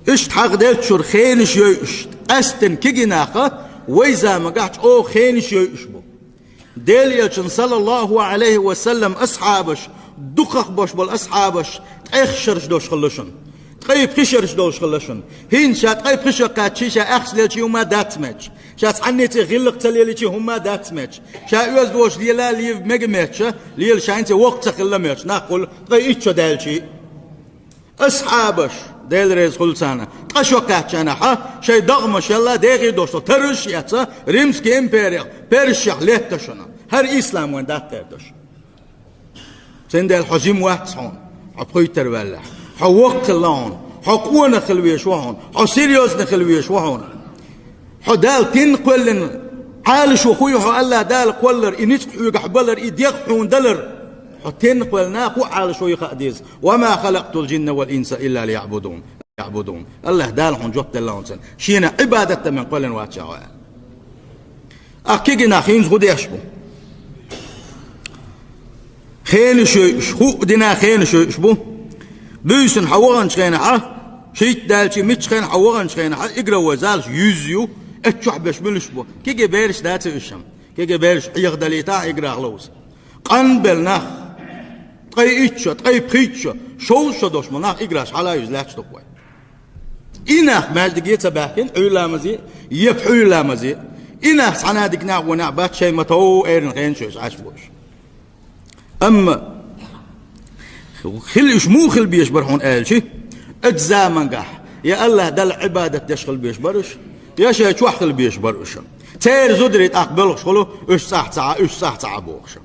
اشت حق دلت شور خينش يشت استن كيجناخه ويزا ما قاعد او خينش يشبو ديل يلشن صلى الله عليه وسلم اصحابش دقق باش بالاصحابش اخشرش دوش خلشن تقيب خشرش دوش خلشن هين شات قيب خشر قاتشي اخسلتي وما داتمج شات عنيتي غلق تليلتي هما داتمج شا يوز دوش ليلا لي مجمتش ليل شاينتي وقت خلمش نقول قيتش دالشي اصحابش ديل ريز خلصانا قشو قاتشانا ها شي دغمش يلا ديغي دوشتو ترش ياتسا ريمسكي امبيريا بيرشح ليتشنا هر اسلام وين داتردش سندل حجيم واحد صون عبقيتر ولا حوق اللون حقونا خلويش وهون حسيريوز نخلويش وهون حدال تنقلن عالش وخوي حو الله دال قولر انيت يقحبلر يديق حون دلر حتنقلنا خو عالش ويخديز وما خلقت الجن والانس الا ليعبدون الله دال حون جوت اللون سن شينا عباده من قولن واتشوا اكيجنا خينز غدي يشبو خين شو دينا خين شو بيسن حوغن شخين ها شيت دالشي مش خين حوغن شخين ها اقرا وزالش يوزيو اتشح بش بلشبو كيجي بيرش دات الشم كيجي بيرش يغدليتا اقرا غلوس قنبل نخ تقيتش بخيتش شوش دوش منخ اقراش على يزلاش تقوي إنخ ماجدقيت باكين علامزي يبحو علامزي إنخ صنادق ناع وناع بات شي متو ايرن خين شوش عشبوش أما خليش مو خل بيش برحون قال شي اجزاء منقح يا الله دل عبادة دشخل بيش برش يا شي شو خل بيش برش تير زدريت أقبلش خلو اش صح بوخش